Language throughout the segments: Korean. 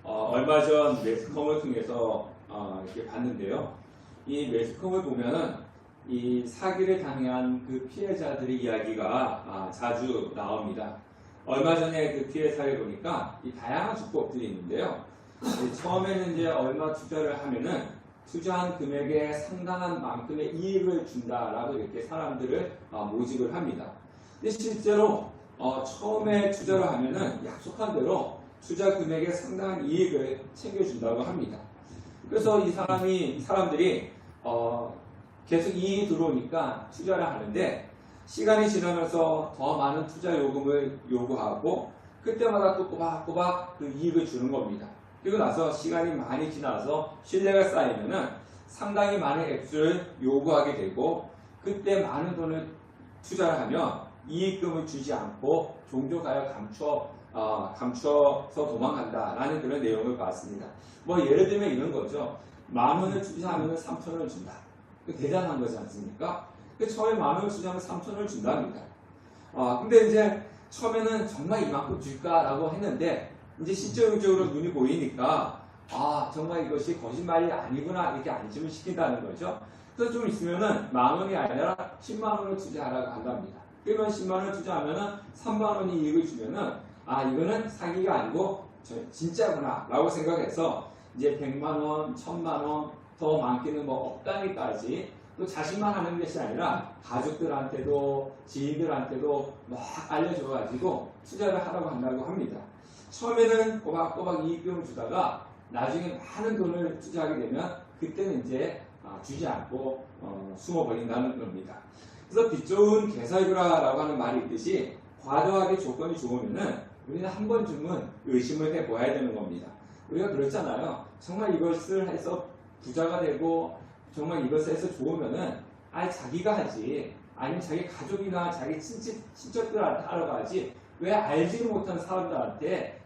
얼마 전 매스컴을 통해서 이렇게 봤는데요. 이 매스컴을 보면은 이 사기를 당한 그 피해자들의 이야기가 자주 나옵니다. 얼마 전에 그 피해 사례 보니까 이 다양한 수법들이 있는데요. 처음에는 이제 얼마 투자를 하면은 투자한 금액에 상당한 만큼의 이익을 준다라고 이렇게 사람들을 모집을 합니다. 근데 실제로 처음에 투자를 하면은 약속한 대로 투자 금액에 상당한 이익을 챙겨준다고 합니다. 그래서 이 사람들이 계속 이익이 들어오니까 투자를 하는데 시간이 지나면서 더 많은 투자 요금을 요구하고 그때마다 또 꼬박꼬박 그 이익을 주는 겁니다. 그리고 나서 시간이 많이 지나서 신뢰가 쌓이면은 상당히 많은 액수를 요구하게 되고 그때 많은 돈을 투자를 하면 이익금을 주지 않고 종종 가여 감춰서 도망간다라는 그런 내용을 봤습니다. 뭐 예를 들면 이런 거죠. 10,000원을 투자하면 3,000원을 준다. 대단한 거지 않습니까? 처음에 10,000원을 투자하면 3,000원을 준답니다. 근데 이제 처음에는 정말 이만큼 줄까라고 했는데 이제 실질적으로 눈이 보이니까 정말 이것이 거짓말이 아니구나 이렇게 안심을 시킨다는 거죠. 그래서 좀 있으면은 10,000원이 아니라 100,000원을 투자하라고 한답니다. 그러면 100,000원을 투자하면은 30,000원이 이익을 주면은 이거는 사기가 아니고 진짜구나 라고 생각해서 이제 100,000원, 1,000,000원 더 많게는 뭐 억 단위까지 또 자신만 하는 것이 아니라 가족들한테도 지인들한테도 막 알려줘가지고 투자를 하라고 한다고 합니다. 처음에는 꼬박꼬박 이익금을 주다가 나중에 많은 돈을 투자하게 되면 그때는 이제 주지 않고 숨어버린다는 겁니다. 그래서 빚 좋은 개살구라라고 하는 말이 있듯이 과도하게 조건이 좋으면은 우리는 한 번쯤은 의심을 해보아야 되는 겁니다. 우리가 그렇잖아요. 정말 이것을 해서 부자가 되고 정말 이것을 해서 좋으면은 자기가 하지 아니면 자기 가족이나 자기 친척들한테 하러 가지 왜 알지도 못한 사람들한테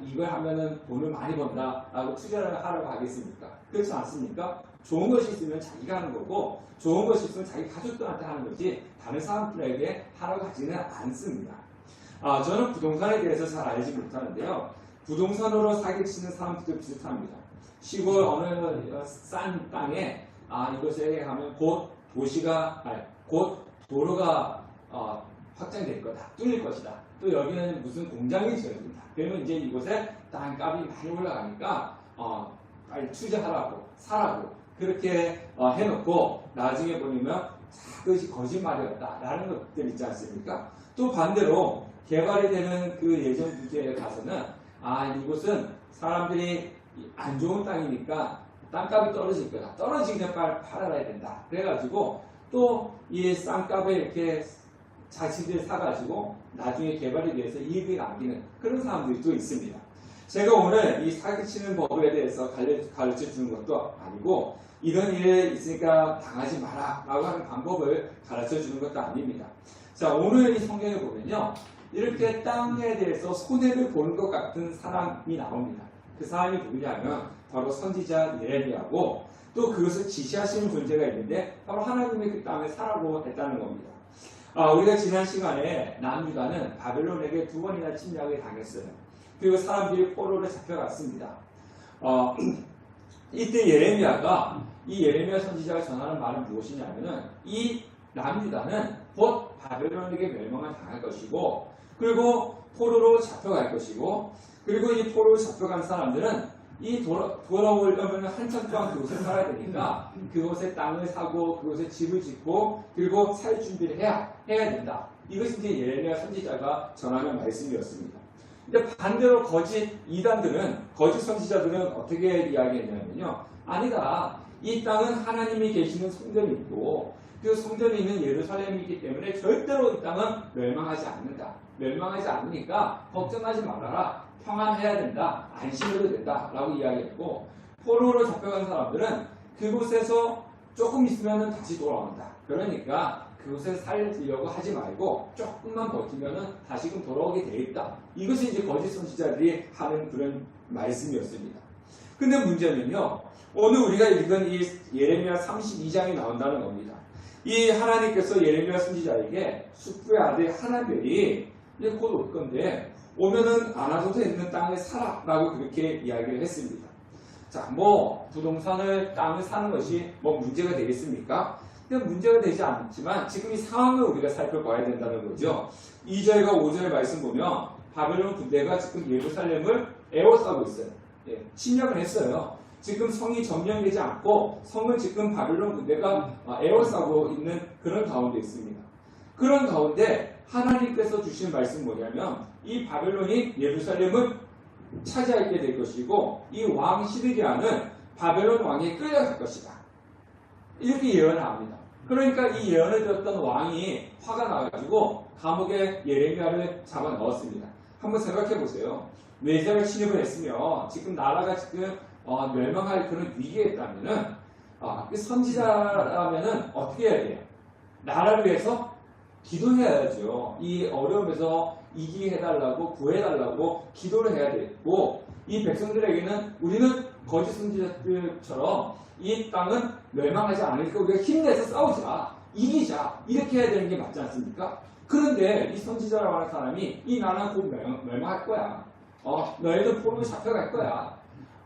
이걸 하면은 돈을 많이 번다라고 투자를 하라고 하겠습니까? 그렇지 않습니까? 좋은 것이 있으면 자기가 하는 거고 좋은 것이 있으면 자기 가족들한테 하는 거지 다른 사람들에게 하라고 하지는 않습니다. 저는 부동산에 대해서 잘 알지 못하는데요. 부동산으로 사기치는 사람들도 비슷합니다. 시골 어느 싼 땅에 이것에 가면 곧 도로가 확장될 거다, 뚫릴 것이다. 또 여기는 무슨 공장이 지어진다. 그러면 이제 이곳에 땅값이 많이 올라가니까 빨리 투자하라고 사라고 그렇게 해놓고 나중에 보면 그것이 거짓말이었다라는 것들 있지 않습니까? 또 반대로 개발이 되는 그 예전 주택에 가서는 이곳은 사람들이 안 좋은 땅이니까 땅값이 떨어질 거다. 떨어지기 전에 빨리 팔아야 된다. 그래가지고 또 이 싼값에 이렇게 자신들이 사가지고 나중에 개발에 대해서 이익을 남기는 그런 사람들이 또 있습니다. 제가 오늘 이 사기치는 법에 대해서 가르쳐 주는 것도 아니고 이런 일이 있으니까 당하지 마라 라고 하는 방법을 가르쳐 주는 것도 아닙니다. 자, 오늘 이 성경에 보면요. 이렇게 땅에 대해서 손해를 보는 것 같은 사람이 나옵니다. 그 사람이 누구냐면 바로 선지자 예레미야고 또 그것을 지시하시는 존재가 있는데 바로 하나님의 그 땅에 사라고 했다는 겁니다. 우리가 지난 시간에 남유다는 바벨론에게 2번이나 침략을 당했어요. 그리고 사람들이 포로로 잡혀갔습니다. 이때 예레미야가 이 예레미야 선지자가 전하는 말은 무엇이냐면은 이 남유다는 곧 바벨론에게 멸망을 당할 것이고 그리고 포로로 잡혀갈 것이고 그리고 이 포로로 잡혀간 사람들은 이 돌아오려면 한참 동안 그곳에 살아야 되니까 그곳에 땅을 사고 그곳에 집을 짓고 그리고 살 준비를 해야 된다. 이것이 이제 예레미야 선지자가 전하는 말씀이었습니다. 근데 반대로 거짓 선지자들은 어떻게 이야기했냐면요. 아니다. 이 땅은 하나님이 계시는 성전이 있고 그 성전이 있는 예루살렘이기 때문에 절대로 이 땅은 멸망하지 않는다. 멸망하지 않으니까 걱정하지 말아라. 평안해야 된다. 안심해도 된다. 라고 이야기했고 포로로 잡혀간 사람들은 그곳에서 조금 있으면 다시 돌아온다. 그러니까 그곳에 살려고 하지 말고 조금만 버티면 다시금 돌아오게 돼 있다. 이것이 이제 거짓 선지자들이 하는 그런 말씀이었습니다. 근데 문제는요. 오늘 우리가 읽은 이 예레미야 32장이 나온다는 겁니다. 이 하나님께서 예레미야 선지자에게 숙부의 아들 하나벨이 이제 곧 올 건데 오면은 안 와도 있는 땅을 사라라고 그렇게 이야기를 했습니다. 자, 뭐 부동산을 땅을 사는 것이 뭐 문제가 되겠습니까? 근데 문제가 되지 않지만 지금 이 상황을 우리가 살펴봐야 된다는 거죠. 2절과 5절 말씀 보면 바벨론 군대가 지금 예루살렘을 에워싸고 있어요. 예, 침략을 했어요. 지금 성이 점령되지 않고 성을 지금 바벨론 군대가 에워싸고 있는 그런 가운데 있습니다. 그런 가운데 하나님께서 주신 말씀 뭐냐면 이 바벨론이 예루살렘을 차지하게 될 것이고 이 왕 시드기야는 바벨론 왕에 끌려갈 것이다. 이렇게 예언을 합니다. 그러니까 이 예언을 들었던 왕이 화가 나가지고 감옥에 예레미야를 잡아 넣었습니다. 한번 생각해 보세요. 메시아를 침입을 했으며 지금 나라가 지금 멸망할 그런 위기에 있다면은 그 선지자라면은 어떻게 해야 돼요? 나라를 위해서 기도해야죠. 이 어려움에서 이기게 해달라고 구해달라고 기도를 해야 되고 이 백성들에게는 우리는 거짓 선지자들처럼 이 땅은 멸망하지 않으니까 우리가 힘내서 싸우자, 이기자 이렇게 해야 되는 게 맞지 않습니까? 그런데 이 선지자라고 하는 사람이 이 나라는 곧 멸망할 거야. 너희들 포로로 잡혀갈 거야.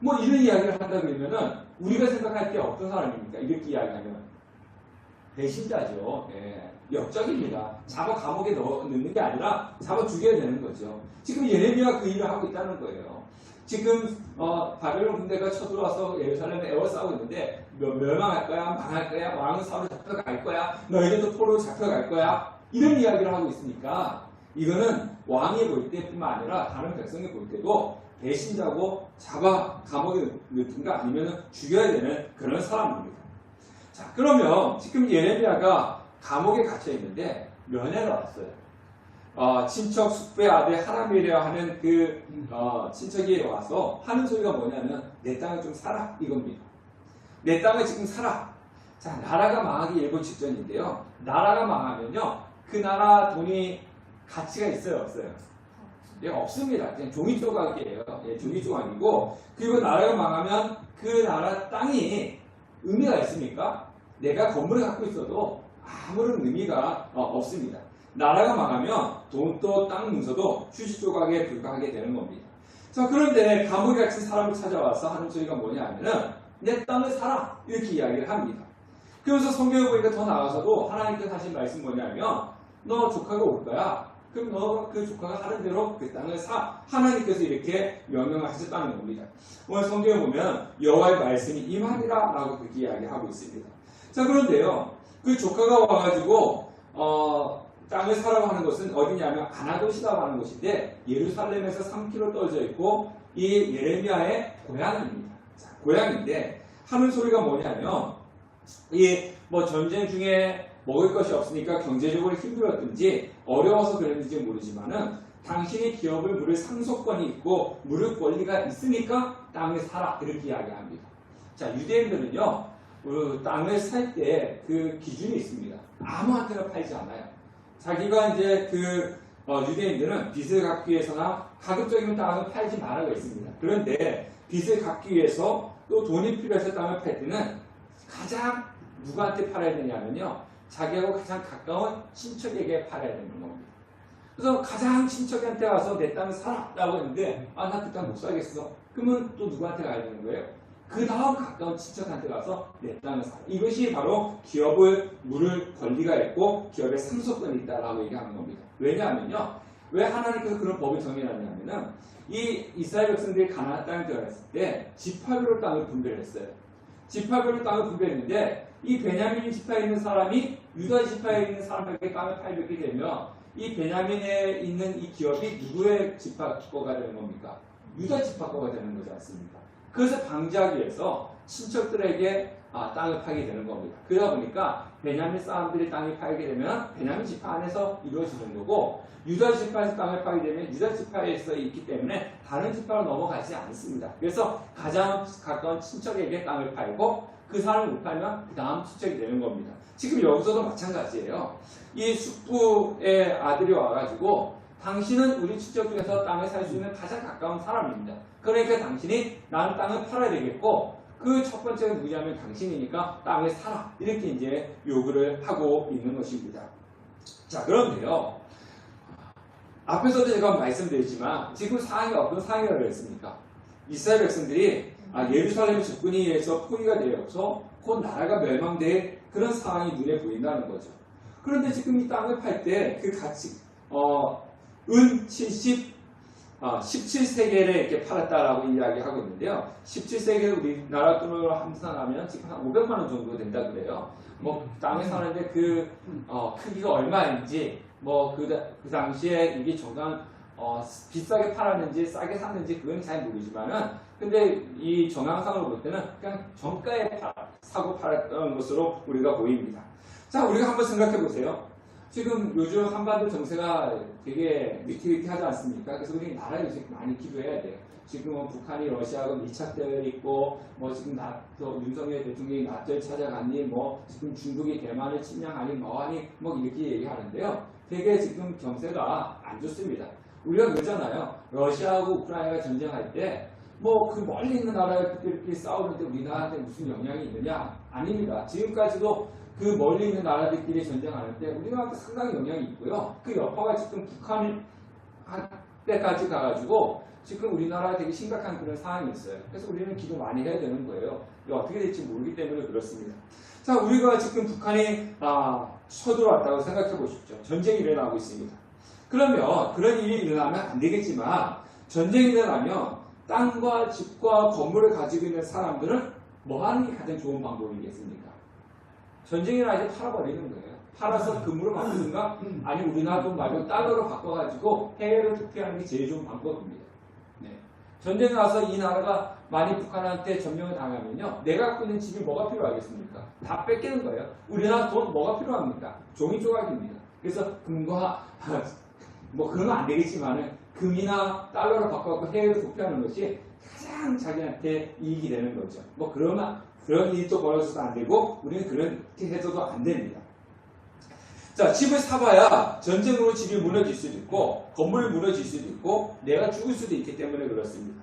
뭐 이런 이야기를 한다 그러면은 우리가 생각할 때 어떤 사람입니까? 이렇게 이야기하면 배신자죠. 예. 역적입니다. 잡아 감옥에 넣는 게 아니라 잡아 죽여야 되는 거죠. 지금 예레미야가 그 일을 하고 있다는 거예요. 지금 바벨론 군대가 쳐들어와서 예루살렘에 에워싸고 있는데 멸망할 거야, 망할 거야, 왕은 사로 잡혀갈 거야, 너희들도 포로로 잡혀갈 거야 이런 이야기를 하고 있으니까 이거는 왕이 볼 때뿐만 아니라 다른 백성이 볼 때도 배신자고 잡아 감옥에 넣든가 아니면 죽여야 되는 그런 사람입니다. 자, 그러면 지금 예레미야가 감옥에 갇혀 있는데 면회를 왔어요. 친척 숙부의 아들 하람이라 하는 그 친척이 와서 하는 소리가 뭐냐면 내 땅을 좀 사라 이겁니다. 내 땅을 지금 사라. 자, 나라가 망하기 일보 직전인데요. 나라가 망하면요 그 나라 돈이 가치가 있어요, 없어요? 예, 없습니다. 그냥 종이 조각이에요. 예, 종이 조각이고 그리고 나라가 망하면 그 나라 땅이 의미가 있습니까? 내가 건물을 갖고 있어도 아무런 의미가 없습니다. 나라가 망하면 돈도 땅 문서도 휴지 조각에 불과하게 되는 겁니다. 자, 그런데 감옥에 갇힌 사람을 찾아와서 하는 소리가 뭐냐 하면은 내 땅을 사라 이렇게 이야기를 합니다. 그러면서 성경에 보니까 더 나아가서도 하나님께서 하신 말씀 뭐냐면 너 조카가 올 거야. 그럼 너 그 조카가 하는 대로 그 땅을 사. 하나님께서 이렇게 명령을 하셨다는 겁니다. 오늘 성경에 보면 여호와의 말씀이 임하리라 라고 그렇게 이야기하고 있습니다. 자, 그런데요 그 조카가 와가지고 땅을 사라고 하는 것은 어디냐면 아나돗이라고 하는 곳인데 예루살렘에서 3km 떨어져 있고 이 예레미야의 고향입니다. 자, 고향인데 하는 소리가 뭐냐면 이 뭐 전쟁 중에 먹을 것이 없으니까 경제적으로 힘들었든지 어려워서 그랬는지 모르지만은 당신이 기업을 물을 상속권이 있고 물을 권리가 있으니까 땅을 사라 이렇게 이야기합니다. 자, 유대인들은요 땅을 살 때 그 기준이 있습니다. 아무한테나 팔지 않아요. 자기가 이제 유대인들은 빚을 갚기 위해서나 가급적이면 땅을 팔지 말라고 했습니다. 그런데 빚을 갚기 위해서 또 돈이 필요해서 땅을 팔 때는 가장 누구한테 팔아야 되냐면요 자기하고 가장 가까운 친척에게 팔아야 되는 겁니다. 그래서 가장 친척한테 와서 내 땅을 사라라고 했는데 나 그 땅 못 사겠어. 그러면 또 누구한테 가야 되는 거예요? 그 다음 가까운 친척한테 가서 내 땅을 사라. 이것이 바로 기업을 물을 권리가 있고 기업의 상속권이 있다라고 얘기하는 겁니다. 왜냐하면요 왜 하나님께서 그런 법을 정해놨냐면은 이 이스라엘 백성들이 가나안 땅에 들어갔을 때 지파별로 땅을 분배를 했어요. 지파별로 땅을 분배했는데 이 베냐민 지파에 있는 사람이 유다 지파에 있는 사람에게 땅을 팔게 되면 이 베냐민에 있는 이 기업이 누구의 지파 거가 되는 겁니까? 유다 지파 거가 되는 거지 않습니까? 그것을 방지하기 위해서 친척들에게 땅을 팔게 되는 겁니다. 그러다 보니까 베냐민 사람들이 땅을 팔게 되면 베냐민 지파 안에서 이루어지는 거고 유다 지파에서 땅을 팔게 되면 유다 지파에서 있기 때문에 다른 지파로 넘어가지 않습니다. 그래서 가장 가까운 친척에게 땅을 팔고 그 사람을 못 팔면 그 다음 친척이 되는 겁니다. 지금 여기서도 마찬가지예요. 이 숙부의 아들이 와가지고 당신은 우리 친척 중에서 땅에 살 수 있는 가장 가까운 사람입니다. 그러니까 당신이 나는 땅을 팔아야 되겠고 그 첫 번째가 누구냐면 당신이니까 땅을 사라. 이렇게 이제 요구를 하고 있는 것입니다. 자, 그런데요. 앞에서도 제가 말씀드렸지만 지금 상황이 어떤 상황이라고 했습니까? 이스라엘 백성들이 예루살렘 집군에 의해서 포위가 되어서 곧 나라가 멸망될 그런 상황이 눈에 보인다는 거죠. 그런데 지금 이 땅을 팔 때 그 가치 은 17세겔에 이렇게 팔았다라고 이야기하고 있는데요. 17세겔 우리나라 돈으로 환산하면 지금 한 500만 원 정도 된다 그래요. 뭐 땅을 사는데 그 크기가 얼마인지 그 당시에 이게 정말 비싸게 팔았는지 싸게 샀는지 그건 잘 모르지만은 근데 이 정황상으로 볼 때는 그냥 정가에 사고 팔았던 것으로 우리가 보입니다. 자, 우리가 한번 생각해 보세요. 지금 요즘 한반도 정세가 되게 위태위태하지 않습니까? 그래서 우리 나라에 이제 많이 기도해야 돼요. 지금은 북한이 러시아하고 밀착되어 있고, 지금 윤석열 대통령이 나토를 찾아갔니, 지금 중국이 대만을 침략하니, 뭐하니, 이렇게 얘기하는데요. 되게 지금 정세가 안 좋습니다. 우리가 그러잖아요. 러시아하고 우크라이나가 전쟁할 때, 그 멀리 있는 나라들끼리 싸우는데 우리나라한테 무슨 영향이 있느냐? 아닙니다. 지금까지도 그 멀리 있는 나라들끼리 전쟁하는데 우리나라한테 상당히 영향이 있고요. 그 여파가 지금 북한 때까지 가가지고 지금 우리나라에 되게 심각한 그런 상황이 있어요. 그래서 우리는 기도 많이 해야 되는 거예요. 어떻게 될지 모르기 때문에 그렇습니다. 자, 우리가 지금 북한이 쳐들어왔다고 생각해 보십시오. 전쟁이 일어나고 있습니다. 그러면 그런 일이 일어나면 안 되겠지만 전쟁이 일어나면 땅과 집과 건물을 가지고 있는 사람들은 뭐 하는 게 가장 좋은 방법이겠습니까? 전쟁이 일어날 때 팔아버리는 거예요. 팔아서 금으로 바꾸든가 아니면 우리나라 돈 말고 달러로 바꿔가지고 해외로 투표하는 게 제일 좋은 방법입니다. 네. 전쟁이 나서 이 나라가 많이 북한한테 점령을 당하면요. 내가 갖고 있는 집이 뭐가 필요하겠습니까? 다 뺏기는 거예요. 우리나라 돈 뭐가 필요합니까? 종이 조각입니다. 그래서 금과 그러면 안 되겠지만은 금이나 달러로 바꿔갖고 해외로 투표하는 것이 가장 자기한테 이익이 되는 거죠. 그런 일이 또 벌어져도 안 되고 우리는 그렇게 해서도 안 됩니다. 자, 집을 사봐야 전쟁으로 집이 무너질 수도 있고 건물이 무너질 수도 있고 내가 죽을 수도 있기 때문에 그렇습니다.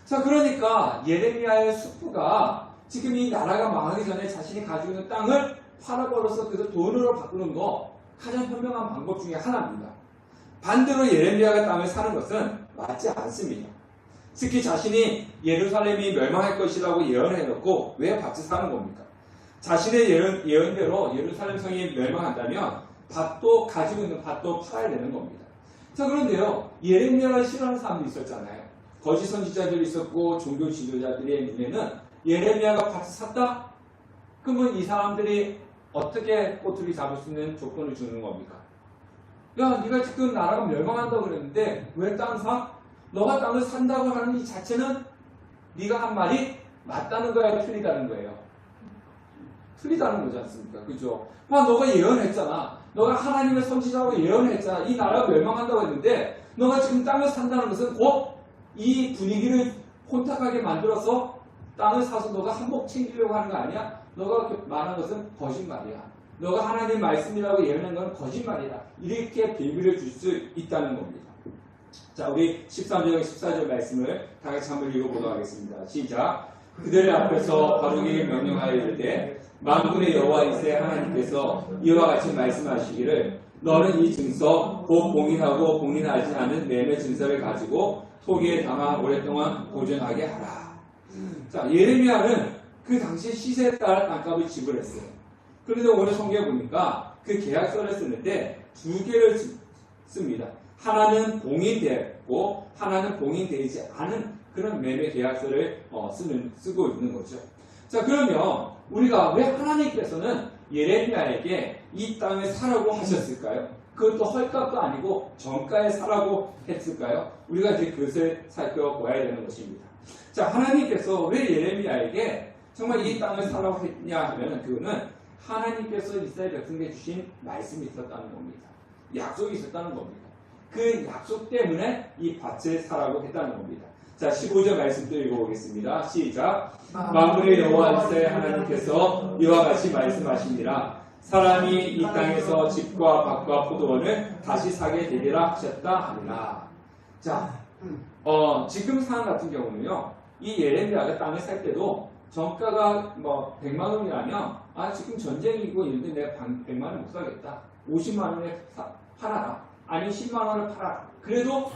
자, 그러니까 예레미야의 숙부가 지금 이 나라가 망하기 전에 자신이 가지고 있는 땅을 팔아버려서 그래서 돈으로 바꾸는 거 가장 현명한 방법 중에 하나입니다. 반대로 예레미야가 땅을 사는 것은 맞지 않습니다. 특히 자신이 예루살렘이 멸망할 것이라고 예언해놓고 왜 밭을 사는 겁니까? 자신의 예언대로 예루살렘 성이 멸망한다면 가지고 있는 밭도 팔아야 되는 겁니다. 자, 그런데요, 예레미야를 싫어하는 사람도 있었잖아요. 거짓 선지자들이 있었고 종교 지도자들의 눈에는 예레미야가 밭을 샀다? 그러면 이 사람들이 어떻게 꼬투리 잡을 수 있는 조건을 주는 겁니까? 야, 네가 지금 나라가 멸망한다고 그랬는데 왜 땅 사? 너가 땅을 산다고 하는 이 자체는 네가 한 말이 맞다는 거야, 틀리다는 거예요? 틀리다는 거지 않습니까? 그죠? 너가 예언했잖아. 너가 하나님의 선지자라고 예언했잖아. 이 나라가 멸망한다고 했는데 너가 지금 땅을 산다는 것은 곧 이 분위기를 혼탁하게 만들어서 땅을 사서 너가 한몫 챙기려고 하는 거 아니야? 너가 그렇게 말한 것은 거짓말이야. 너가 하나님 말씀이라고 예언한 건 거짓말이다. 이렇게 비밀을 줄 수 있다는 겁니다. 자, 우리 13절, 14절 말씀을 다 같이 한번 읽어보도록 하겠습니다. 시작. 그들의 앞에서 바룩에게 명령하여 이르되 만군의 여호와 이스라엘 하나님께서 이와 같이 말씀하시기를 너는 이 증서 곧 봉인하고 봉인하지 않은 매매 증서를 가지고 토기에 담아 오랫동안 보존하게 하라. 자, 예레미야는 그 당시 시세에 따라 땅값을 지불했어요. 그런데 오늘 성경에 보니까 그 계약서를 쓰는데 두 개를 씁니다. 하나는 봉인되었고 하나는 봉인되지 않은 그런 매매 계약서를 쓰고 있는 거죠. 자, 그러면 우리가 왜 하나님께서는 예레미야에게 이 땅을 사라고 하셨을까요? 그것도 헐값도 아니고 정가에 사라고 했을까요? 우리가 이제 그것을 살펴보아야 되는 것입니다. 자, 하나님께서 왜 예레미야에게 정말 이 땅을 사라고 했냐 하면 그거는 하나님께서 이스라엘 백성에게 주신 말씀이 있었다는 겁니다. 약속이 있었다는 겁니다. 그 약속 때문에 이 밭을 사라고 했다는 겁니다. 자, 15절 말씀 또 읽어보겠습니다. 시작. 만군의 여호와 이스라엘 하나님께서 이와 같이 말씀하시니라. 사람이 이 땅에서 집과 밭과 포도원을 다시 사게 되리라 하셨다 하니라. 자, 지금 상황 같은 경우는요, 이 예레미야가 땅을 살 때도 정가가 100만 원이라면 지금 전쟁이고 이런데 내가 100만 원 못 사겠다. 50만 원에 팔아라. 아니 10만 원을 팔아라. 그래도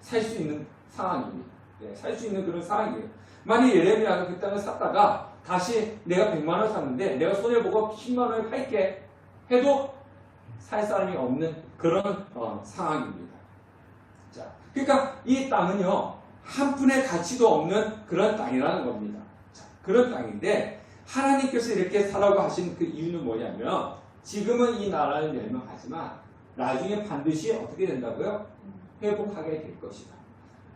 살 수 있는 상황입니다. 네, 살 수 있는 그런 상황이에요. 만약 예레미야가 그 땅을 샀다가 다시 내가 100만 원 샀는데 내가 손해보고 10만 원에 팔게 해도 살 사람이 없는 그런 상황입니다. 자, 그러니까 이 땅은요, 한 푼의 가치도 없는 그런 땅이라는 겁니다. 자, 그런 땅인데 하나님께서 이렇게 사라고 하신 그 이유는 뭐냐면 지금은 이 나라를 멸망하지만 나중에 반드시 어떻게 된다고요? 회복하게 될 것이다.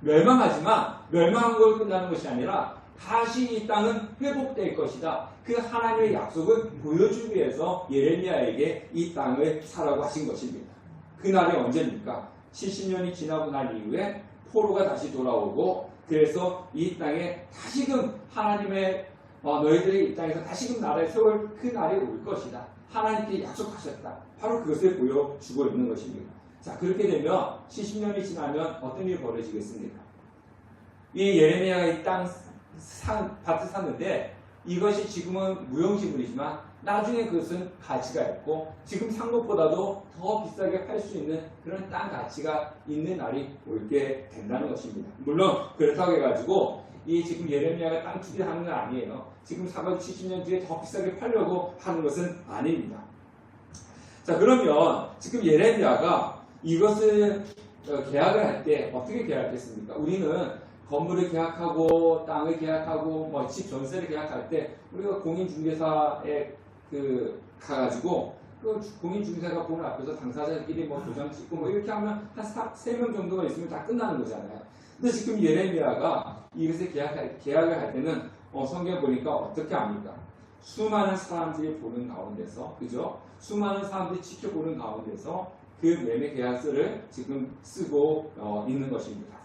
멸망하지만 멸망한 걸 끝나는 것이 아니라 다시 이 땅은 회복될 것이다. 그 하나님의 약속을 보여주기 위해서 예레미야에게 이 땅을 사라고 하신 것입니다. 그날이 언제입니까? 70년이 지나고 난 이후에 포로가 다시 돌아오고 그래서 이 땅에 다시금 하나님의 너희들이 이 땅에서 다시금 나라를 세울 그 날이 올 것이다. 하나님께 약속하셨다. 바로 그것을 보여주고 있는 것입니다. 자, 그렇게 되면 70년이 지나면 어떤 일이 벌어지겠습니까? 이 예레미야가 이 땅 밭을 샀는데 이것이 지금은 무용지물이지만 나중에 그것은 가치가 있고 지금 산 것보다도 더 비싸게 팔 수 있는 그런 땅 가치가 있는 날이 올게 된다는 것입니다. 물론 그렇다고 해가지고 이 지금 예레미야가 땅 투기하는 건 아니에요. 지금 사가지고 70년 뒤에 더 비싸게 팔려고 하는 것은 아닙니다. 자, 그러면 지금 예레미야가 이것을 계약을 할 때 어떻게 계약했습니까? 우리는 건물을 계약하고 땅을 계약하고 뭐 집 전세를 계약할 때 우리가 공인중개사에 가가지고 그 공인중개사가 보는 앞에서 당사자끼리 뭐 도장 찍고 뭐 이렇게 하면 한 3명 정도가 있으면 다 끝나는 거잖아요. 근데 지금 예레미야가 이것을 계약을 할 때는 성경 보니까 어떻게 합니까? 수많은 사람들이 보는 가운데서, 그죠? 수많은 사람들이 지켜보는 가운데서 그 매매 계약서를 지금 쓰고 있는 것입니다.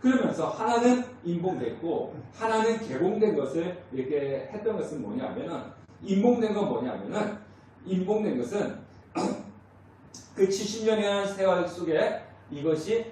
그러면서 하나는 인봉됐고 하나는 개봉된 것을 이렇게 했던 것은 뭐냐면은 인봉된 건 뭐냐면은 인봉된 것은 그 70년이라는 세월 속에 이것이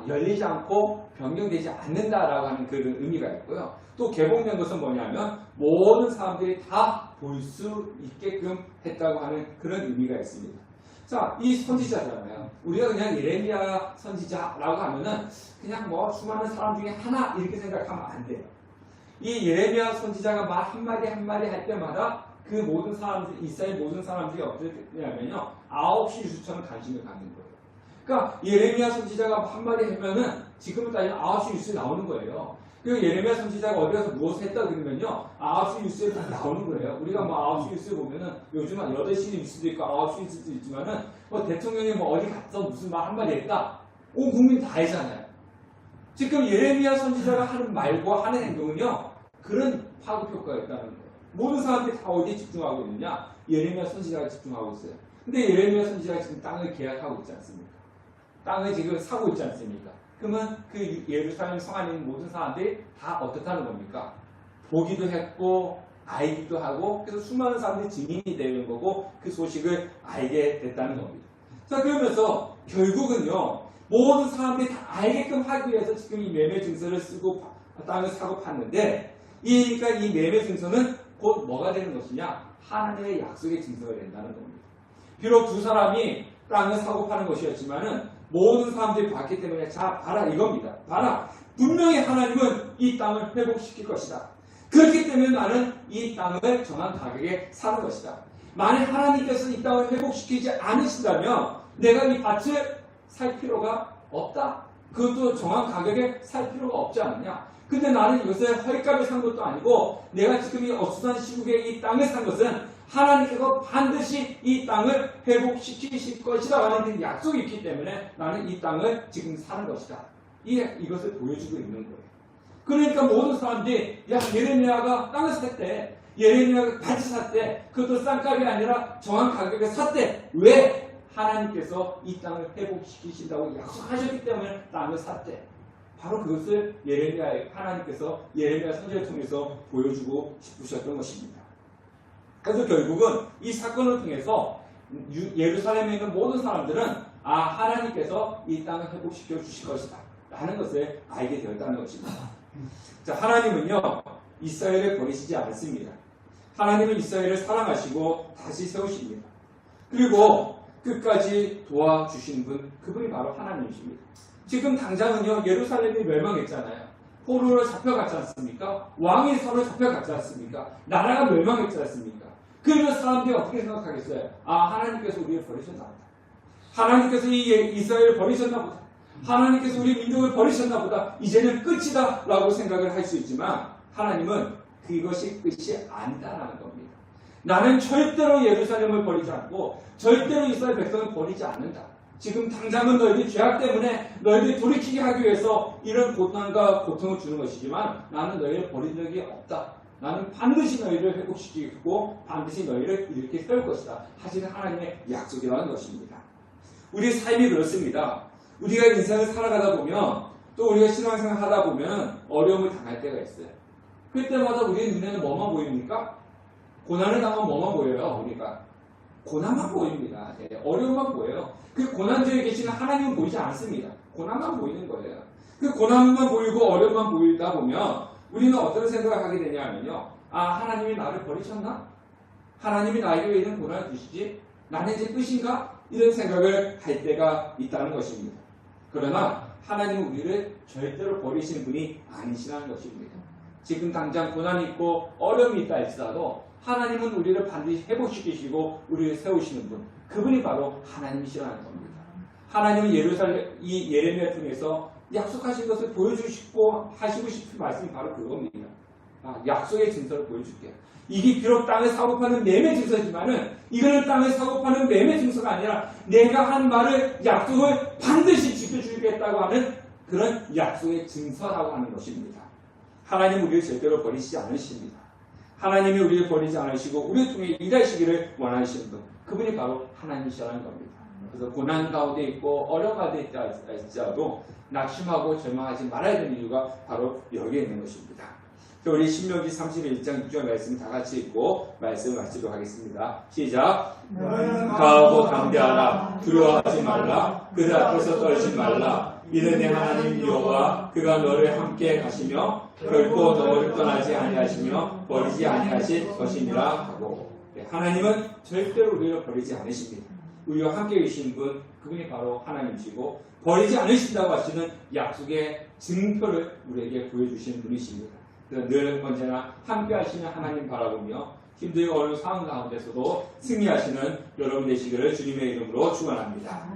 열리지 않고 변경되지 않는다라고 하는 그런 의미가 있고요. 또 개봉된 것은 뭐냐면 모든 사람들이 다 볼 수 있게끔 했다고 하는 그런 의미가 있습니다. 자, 이 선지자잖아요. 우리가 그냥 예레미야 선지자라고 하면은 그냥 뭐 수많은 사람 중에 하나 이렇게 생각하면 안 돼요. 이 예레미야 선지자가 말 한마디 한마디 할 때마다 그 모든 사람들, 이스라엘 모든 사람들이 어떻게 되냐면요, 9시 뉴스처럼 관심을 갖는 거예요. 그러니까 예레미야 선지자가 한마디 하면은 지금은 따지면 9시 뉴스에 나오는 거예요. 그 예레미야 선지자가 어디 가서 무엇을 했다 그러면요, 9시 뉴스에 다 나오는 거예요. 우리가 뭐 9시 뉴스 보면은 요즘은 8시 뉴스도 있고 9시 뉴스도 있지만은 뭐 대통령이 뭐 어디 갔어 무슨 말 한마디 했다, 온 국민이 다 알잖아요. 지금 예레미야 선지자가 하는 말과 하는 행동은요, 그런 파급 효과가 있다는 거예요. 모든 사람들이 다 어디에 집중하고 있느냐? 예레미야 선지자가 집중하고 있어요. 근데 예레미야 선지자가 지금 땅을 계약하고 있지 않습니까? 땅을 지금 사고 있지 않습니까? 그러면 그 예루살렘 성 안에 있는 모든 사람들이 다 어떻다는 겁니까? 보기도 했고 알기도 하고 그래서 수많은 사람들이 증인이 되는 거고 그 소식을 알게 됐다는 겁니다. 자, 그러면서 결국은요, 모든 사람들이 다 알게끔 하기 위해서 지금 이 매매 증서를 쓰고 땅을 사고 팠는데 그러니까 이 매매 증서는 곧 뭐가 되는 것이냐? 하나님의 약속의 증서가 된다는 겁니다. 비록 두 사람이 땅을 사고 파는 것이었지만은 모든 사람들이 봤기 때문에 자, 봐라 이겁니다. 봐라. 분명히 하나님은 이 땅을 회복시킬 것이다. 그렇기 때문에 나는 이 땅을 정한 가격에 사는 것이다. 만약 하나님께서 이 땅을 회복시키지 않으신다면 내가 이 밭을 살 필요가 없다. 그것도 정한 가격에 살 필요가 없지 않느냐. 근데 나는 이것을 헐값에 산 것도 아니고 내가 지금 이 어수선 시국에 이 땅을 산 것은 하나님께서 반드시 이 땅을 회복시키실 것이다 라는 그 약속이 있기 때문에 나는 이 땅을 지금 사는 것이다. 이것을 보여주고 있는 거예요. 그러니까 모든 사람들이 야, 예레미야가 땅을 샀대. 예레미야가 밭을 샀대. 그것도 싼 값이 아니라 정한 가격에 샀대. 왜? 하나님께서 이 땅을 회복시키신다고 약속하셨기 때문에 땅을 샀대. 바로 그것을 하나님께서 예레미야 선지자를 통해서 보여주고 싶으셨던 것입니다. 그래서 결국은 이 사건을 통해서 예루살렘에 있는 모든 사람들은 하나님께서 이 땅을 회복시켜 주실 것이다 라는 것을 알게 되었다는 것입니다. 자, 하나님은요, 이스라엘을 버리시지 않습니다. 하나님은 이스라엘을 사랑하시고 다시 세우십니다. 그리고 끝까지 도와주시는 분, 그분이 바로 하나님이십니다. 지금 당장은요, 예루살렘이 멸망했잖아요. 포로로 잡혀갔지 않습니까? 왕이 서로 잡혀갔지 않습니까? 나라가 멸망했지 않습니까? 그러면 사람들이 어떻게 생각하겠어요? 아, 하나님께서 우리를 버리셨나 보다. 하나님께서 이 이스라엘을 버리셨나 보다. 하나님께서 우리 민족을 버리셨나 보다. 이제는 끝이다 라고 생각을 할 수 있지만 하나님은 그것이 끝이 아니다라는 겁니다. 나는 절대로 예루살렘을 버리지 않고 절대로 이스라엘 백성을 버리지 않는다. 지금 당장은 너희들 죄악 때문에 너희들 돌이키게 하기 위해서 이런 고난과 고통을 주는 것이지만 나는 너희를 버린 적이 없다. 나는 반드시 너희를 회복시키고 반드시 너희를 이렇게 세울 것이다. 하시는 하나님의 약속이라는 것입니다. 우리 삶이 그렇습니다. 우리가 인생을 살아가다 보면 또 우리가 신앙생활 하다 보면 어려움을 당할 때가 있어요. 그때마다 우리의 눈에는 뭐만 보입니까? 고난을 당하면 뭐만 보여요? 우리가 고난만 보입니다. 네, 어려움만 보여요. 그 고난중에 계시는 하나님은 보이지 않습니다. 고난만 보이는 거예요. 그 고난만 보이고 어려움만 보이다 보면 우리는 어떤 생각을 하게 되냐면요. 아, 하나님이 나를 버리셨나? 하나님이 나에게 왜 이런 고난을 주시지? 나는 이제 끝인가? 이런 생각을 할 때가 있다는 것입니다. 그러나 하나님은 우리를 절대로 버리시는 분이 아니시라는 것입니다. 지금 당장 고난이 있고 어려움이 있다 할지라도 하나님은 우리를 반드시 회복시키시고 우리를 세우시는 분, 그분이 바로 하나님이시라는 겁니다. 하나님은 이 예레미야 통해서 약속하신 것을 보여주시고 하시고 싶은 말씀이 바로 그겁니다. 약속의 증서를 보여줄게요. 이게 비록 땅을 사고 파는 매매 증서지만은 이거는 땅을 사고 파는 매매 증서가 아니라 내가 한 말을 약속을 반드시 지켜주겠다고 하는 그런 약속의 증서라고 하는 것입니다. 하나님은 우리를 절대로 버리시지 않으십니다. 하나님이 우리를 버리지 않으시고 우리를 통해 일하시기를 원하시는 분, 그분이 바로 하나님이시라는 겁니다. 그래서 고난 가운데 있고 어려움 가운데 있다 할지라도 낙심하고 절망하지 말아야 되는 이유가 바로 여기에 있는 것입니다. 우리 신명기 31장 6절 말씀 다 같이 읽고 말씀을 마치도록 하겠습니다. 시작. 가하고 담대하라. 두려워하지 말라. 그들 앞에서 떨지 말라. 이는 내 하나님 여호와 그가 너를 함께 가시며 결코 너를 떠나지 아니하시며 버리지 아니하실 것이니라 하고, 하나님은 절대로 우리를 버리지 않으십니다. 우리와 함께 계신 분, 그분이 바로 하나님이시고 버리지 않으신다고 하시는 약속의 증표를 우리에게 보여주시는 분이십니다. 그래서 늘 언제나 함께 하시는 하나님 바라보며 힘들고 어려운 상황 가운데서도 승리하시는 여러분 되시기를 주님의 이름으로 축원합니다.